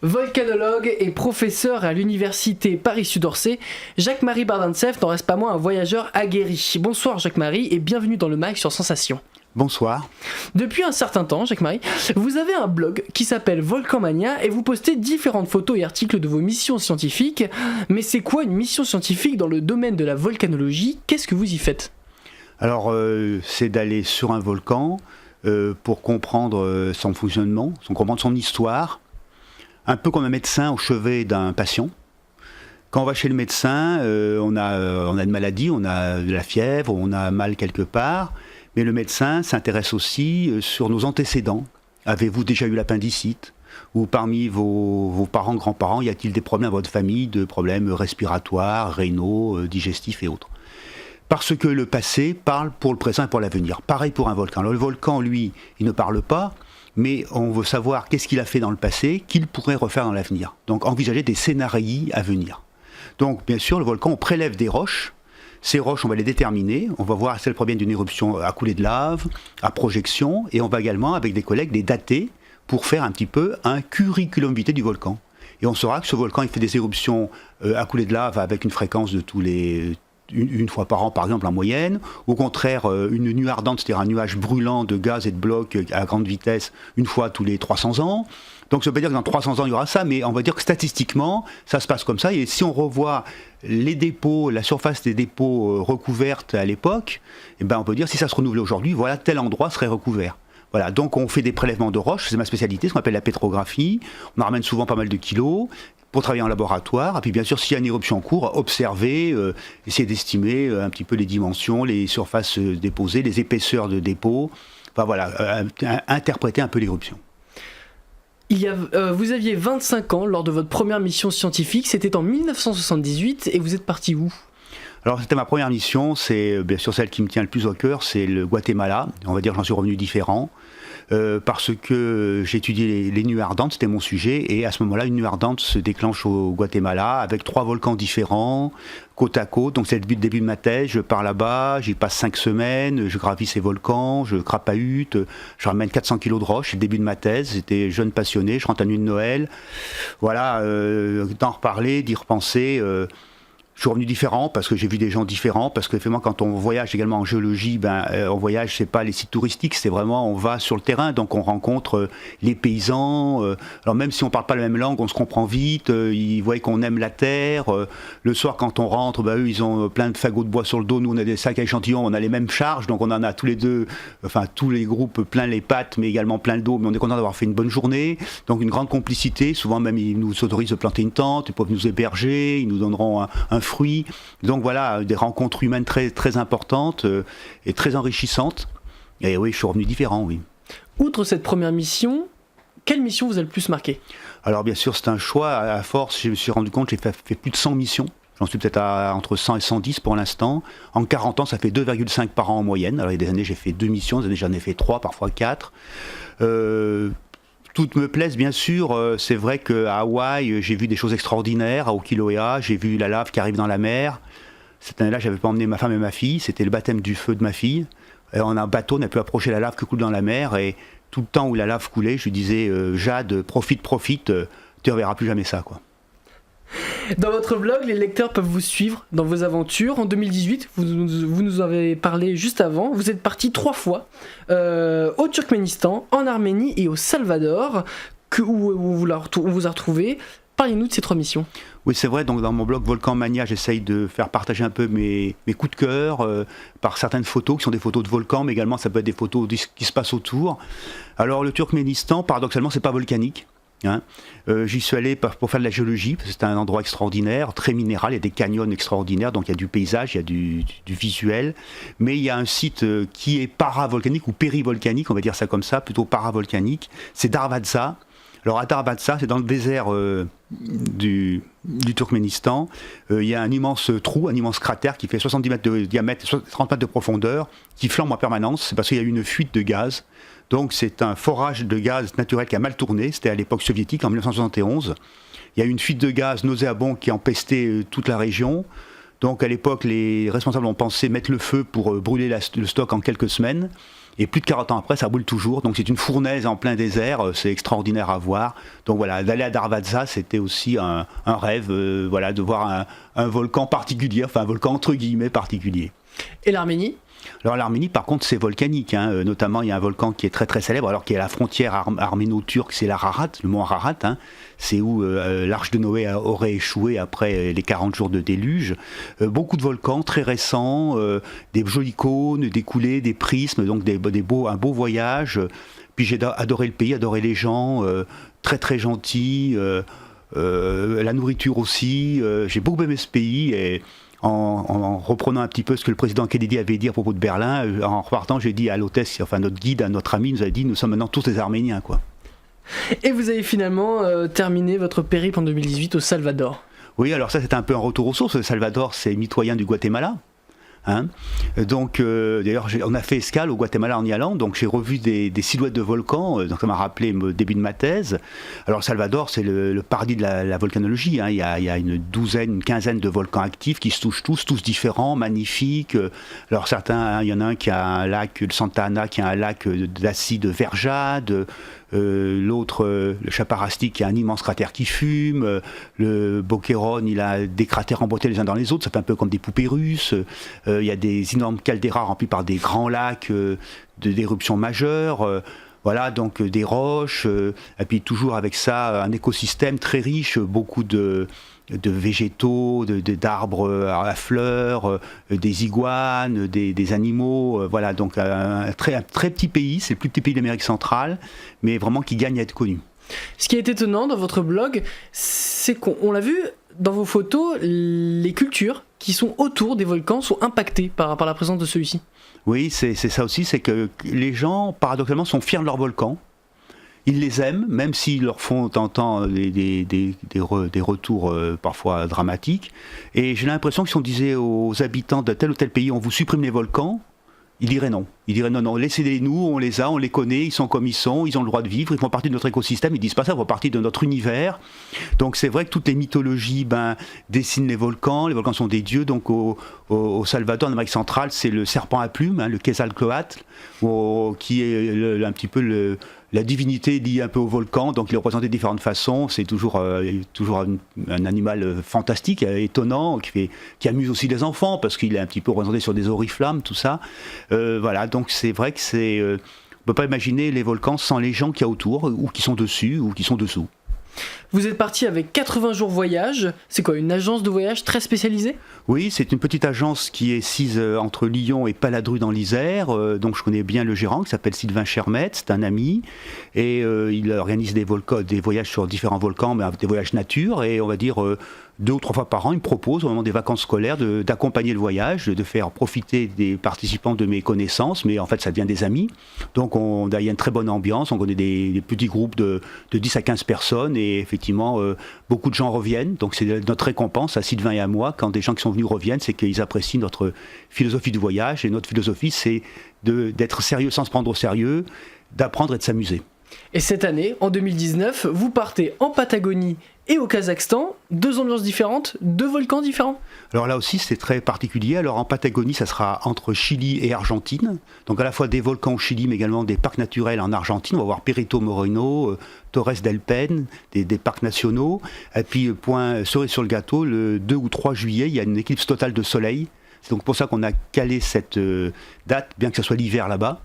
Volcanologue et professeur à l'université Paris-Sud-Orsay, Jacques-Marie Bardintsev n'en reste pas moins un voyageur aguerri. Bonsoir Jacques-Marie et bienvenue dans le MAG sur Sensation. Bonsoir. Depuis un certain temps, Jacques-Marie, vous avez un blog qui s'appelle Volcan Mania et vous postez différentes photos et articles de vos missions scientifiques. Mais c'est quoi une mission scientifique dans le domaine de la volcanologie ? Qu'est-ce que vous y faites ? Alors, c'est d'aller sur un volcan pour comprendre son fonctionnement, comprendre son histoire, un peu comme un médecin au chevet d'un patient. Quand on va chez le médecin, on a une maladie, on a de la fièvre, on a mal quelque part, mais le médecin s'intéresse aussi sur nos antécédents. Avez-vous déjà eu l'appendicite ? Ou parmi vos parents, grands-parents, y a-t-il des problèmes dans votre famille, de problèmes respiratoires, rénaux, digestifs et autres ? Parce que le passé parle pour le présent et pour l'avenir. Pareil pour un volcan. Alors le volcan, lui, il ne parle pas, mais on veut savoir qu'est-ce qu'il a fait dans le passé, qu'il pourrait refaire dans l'avenir. Donc envisager des scénarios à venir. Donc bien sûr, le volcan, on prélève des roches. Ces roches, on va les déterminer. On va voir si elles proviennent d'une éruption à coulée de lave, à projection. Et on va également, avec des collègues, les dater pour faire un petit peu un curriculum vitae du volcan. Et on saura que ce volcan, il fait des éruptions à coulée de lave avec une fréquence de une fois par an, par exemple, en moyenne. Au contraire, une nuée ardente, c'est-à-dire un nuage brûlant de gaz et de blocs à grande vitesse, une fois tous les 300 ans. Donc ça veut pas dire que dans 300 ans, il y aura ça, mais on va dire que statistiquement, ça se passe comme ça. Et si on revoit les dépôts, la surface des dépôts recouvertes à l'époque, eh ben on peut dire, si ça se renouvelait aujourd'hui, voilà, tel endroit serait recouvert. Voilà, donc on fait des prélèvements de roches, c'est ma spécialité, ce qu'on appelle la pétrographie. On en ramène souvent pas mal de kilos pour travailler en laboratoire. Et puis bien sûr, s'il y a une éruption en cours, observer, essayer d'estimer un petit peu les dimensions, les surfaces déposées, les épaisseurs de dépôt. Enfin voilà, interpréter un peu l'éruption. Vous aviez 25 ans lors de votre première mission scientifique, c'était en 1978 et vous êtes parti où ? Alors c'était ma première mission, c'est bien sûr celle qui me tient le plus au cœur, c'est le Guatemala. On va dire que j'en suis revenu différent, parce que j'ai étudié les nuées ardentes, c'était mon sujet, et à ce moment-là, une nuée ardente se déclenche au Guatemala avec 3 volcans différents, côte à côte. Donc c'est le début de ma thèse, je pars là-bas, j'y passe 5 semaines, je gravis ces volcans, je crapahute, je ramène 400 kilos de roches, c'est le début de ma thèse, j'étais jeune passionné, je rentre à la nuit de Noël. Voilà, d'en reparler, d'y repenser... Je suis revenu différent parce que j'ai vu des gens différents, parce que effectivement quand on voyage également en géologie, on voyage, c'est pas les sites touristiques, c'est vraiment on va sur le terrain, donc on rencontre les paysans. Alors même si on parle pas la même langue, on se comprend vite. Ils voient qu'on aime la terre. Le soir quand on rentre, eux ils ont plein de fagots de bois sur le dos, nous on a des sacs à échantillons, on a les mêmes charges, donc on en a tous les deux, enfin tous les groupes plein les pattes, mais également plein le dos. Mais on est content d'avoir fait une bonne journée, donc une grande complicité. Souvent même ils nous autorisent de planter une tente, ils peuvent nous héberger, ils nous donneront un fruits. Donc voilà, des rencontres humaines très, très importantes et très enrichissantes. Et oui, je suis revenu différent, oui. Outre cette première mission, quelle mission vous a le plus marqué ? Alors bien sûr, c'est un choix. À force, je me suis rendu compte que j'ai fait plus de 100 missions. J'en suis peut-être entre 100 et 110 pour l'instant. En 40 ans, ça fait 2,5 par an en moyenne. Alors il y a des années, j'ai fait 2 missions, des années, j'en ai fait 3, parfois 4. Toutes me plaisent, bien sûr. C'est vrai qu'à Hawaï, j'ai vu des choses extraordinaires. À Kilauea, j'ai vu la lave qui arrive dans la mer. Cette année-là, j'avais pas emmené ma femme et ma fille. C'était le baptême du feu de ma fille. On a un bateau, on a pu approcher la lave qui coule dans la mer. Et tout le temps où la lave coulait, je lui disais Jade, profite, tu ne reverras plus jamais ça, quoi. Dans votre blog, les lecteurs peuvent vous suivre dans vos aventures. En 2018, vous nous avez parlé juste avant, vous êtes parti 3 fois au Turkménistan, en Arménie et au Salvador, où on vous a retrouvé. Parlez-nous de ces 3 missions. Oui, c'est vrai, donc dans mon blog Volcan Mania, j'essaye de faire partager un peu mes coups de cœur par certaines photos qui sont des photos de volcans, mais également ça peut être des photos de ce qui se passe autour. Alors le Turkménistan, paradoxalement, c'est pas volcanique. J'y suis allé pour faire de la géologie, parce que c'est un endroit extraordinaire, très minéral, il y a des canyons extraordinaires, donc il y a du paysage, il y a du visuel, mais il y a un site qui est paravolcanique ou périvolcanique, on va dire ça comme ça, plutôt paravolcanique, c'est Darvatsa. Alors à Darvatsa, c'est dans le désert du Turkménistan, il y a un immense trou, un immense cratère qui fait 70 mètres de diamètre, 30 mètres de profondeur, qui flambe en permanence, c'est parce qu'il y a eu une fuite de gaz. Donc c'est un forage de gaz naturel qui a mal tourné, c'était à l'époque soviétique, en 1971. Il y a eu une fuite de gaz nauséabond qui a empesté toute la région. Donc à l'époque, les responsables ont pensé mettre le feu pour brûler le stock en quelques semaines. Et plus de 40 ans après, ça brûle toujours. Donc c'est une fournaise en plein désert, c'est extraordinaire à voir. Donc voilà, d'aller à Darvaza, c'était aussi un rêve, voilà, de voir un volcan particulier, enfin un volcan entre guillemets particulier. Et l'Arménie ? Alors l'Arménie, par contre, c'est volcanique, hein. Notamment il y a un volcan qui est très très célèbre, alors qu'il y a la frontière arméno-turque, c'est l'Ararat, le mont Ararat, hein. C'est où l'arche de Noé aurait échoué après les 40 jours de déluge. Beaucoup de volcans très récents, des jolis cônes, des coulées, des prismes, donc un beau voyage. Puis j'ai adoré le pays, adoré les gens, très très gentils, la nourriture aussi. J'ai beaucoup aimé ce pays et en reprenant un petit peu ce que le président Kennedy avait dit à propos de Berlin, en repartant, j'ai dit à l'hôtesse, enfin notre guide, à notre ami, nous a dit, nous sommes maintenant tous des Arméniens, quoi. Et vous avez finalement terminé votre périple en 2018 au Salvador. Oui, alors ça c'était un peu un retour aux sources. Le Salvador, c'est mitoyen du Guatemala. Hein, donc, d'ailleurs, on a fait escale au Guatemala en y allant, donc j'ai revu des silhouettes de volcans, donc ça m'a rappelé le début de ma thèse. Alors, le Salvador, c'est le paradis de la volcanologie, hein. Il y a une quinzaine de volcans actifs qui se touchent tous différents, magnifiques. Alors, certains, hein, il y en a un qui a un lac, le Santa Ana, qui a un lac d'acide verjade. L'autre, le Chaparasti, qui a un immense cratère qui fume. Le Boquerón, il a des cratères emboîtés les uns dans les autres, ça fait un peu comme des poupées russes. Il y a des énormes calderas remplis par des grands lacs d'éruptions majeures. Voilà, donc des roches, et puis toujours avec ça un écosystème très riche, beaucoup de végétaux, d'arbres à fleurs, des iguanes, des animaux, voilà, donc un très petit pays, c'est le plus petit pays d'Amérique centrale, mais vraiment qui gagne à être connu. Ce qui est étonnant dans votre blog, c'est qu'on l'a vu dans vos photos, les cultures qui sont autour des volcans sont impactées par la présence de celui-ci. Oui, c'est ça aussi, c'est que les gens, paradoxalement, sont fiers de leurs volcans. Ils les aiment, même s'ils leur font de temps en temps des retours parfois dramatiques. Et j'ai l'impression que si on disait aux habitants de tel ou tel pays, on vous supprime les volcans, ils diraient non. Ils diraient non, laissez-les nous, on les connaît, ils sont comme ils sont, ils ont le droit de vivre, ils font partie de notre écosystème, ils disent pas ça, ils font partie de notre univers. Donc c'est vrai que toutes les mythologies dessinent les volcans sont des dieux, donc au Salvador, en Amérique centrale, c'est le serpent à plumes, hein, le Quetzalcoatl, qui est un petit peu la divinité liée un peu au volcan, donc il est représenté de différentes façons, c'est toujours un animal fantastique, étonnant, qui amuse aussi les enfants, parce qu'il est un petit peu représenté sur des oriflammes, tout ça. Voilà, donc c'est vrai que on ne peut pas imaginer les volcans sans les gens qu'il y a autour, ou qui sont dessus, ou qui sont dessous. Vous êtes parti avec 80 jours voyage, c'est quoi, une agence de voyage très spécialisée ? Oui, c'est une petite agence qui est sise entre Lyon et Paladru dans l'Isère, donc je connais bien le gérant qui s'appelle Sylvain Chermet, c'est un ami, et il organise des voyages sur différents volcans, mais des voyages nature, et on va dire 2 ou 3 fois par an, il me propose au moment des vacances scolaires d'accompagner le voyage, de faire profiter des participants de mes connaissances, mais en fait ça devient des amis, donc il y a une très bonne ambiance, on connaît des petits groupes de 10 à 15 personnes, et effectivement beaucoup de gens reviennent, donc c'est notre récompense à Sylvain et à moi, quand des gens qui sont venus reviennent, c'est qu'ils apprécient notre philosophie du voyage, et notre philosophie c'est d'être sérieux sans se prendre au sérieux, d'apprendre et de s'amuser. Et cette année, en 2019, vous partez en Patagonie et au Kazakhstan, 2 ambiances différentes, 2 volcans différents. Alors là aussi, c'est très particulier. Alors en Patagonie, ça sera entre Chili et Argentine. Donc à la fois des volcans au Chili, mais également des parcs naturels en Argentine. On va voir Perito Moreno, Torres del Paine, des parcs nationaux. Et puis, point cerise sur le gâteau, le 2 ou 3 juillet, il y a une éclipse totale de soleil. C'est donc pour ça qu'on a calé cette date, bien que ce soit l'hiver là-bas.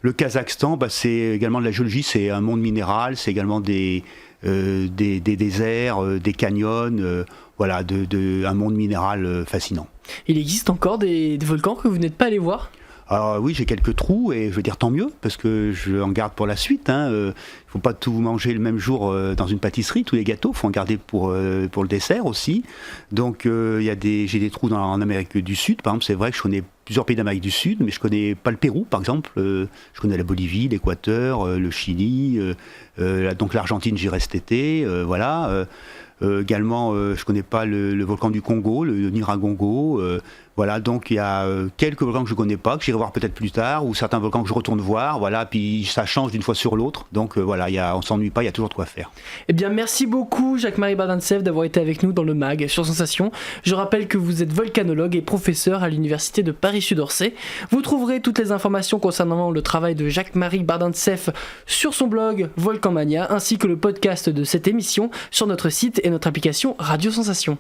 Le Kazakhstan, c'est également de la géologie, c'est un monde minéral, c'est également des déserts, des canyons, voilà, un monde minéral fascinant. Il existe encore des volcans que vous n'êtes pas allé voir ? Alors oui, j'ai quelques trous et je veux dire tant mieux parce que je en garde pour la suite. Il ne faut pas tout manger le même jour dans une pâtisserie, tous les gâteaux, il faut en garder pour le dessert aussi. Donc j'ai des trous en Amérique du Sud, par exemple, c'est vrai que je connais plusieurs pays d'Amérique du Sud, mais je connais pas le Pérou par exemple. Je connais la Bolivie, l'Équateur, le Chili, donc l'Argentine j'irai cet été, voilà. Également, je connais pas le volcan du Congo, le Nyiragongo. Voilà, donc il y a quelques volcans que je ne connais pas, que j'irai voir peut-être plus tard, ou certains volcans que je retourne voir, voilà, puis ça change d'une fois sur l'autre, donc voilà, on ne s'ennuie pas, il y a toujours de quoi faire. Eh bien, merci beaucoup Jacques-Marie Bardintsev d'avoir été avec nous dans le MAG sur Sensation. Je rappelle que vous êtes volcanologue et professeur à l'université de Paris-Sud-Orsay. Vous trouverez toutes les informations concernant le travail de Jacques-Marie Bardintsev sur son blog Volcanmania, ainsi que le podcast de cette émission sur notre site et notre application Radio Sensation.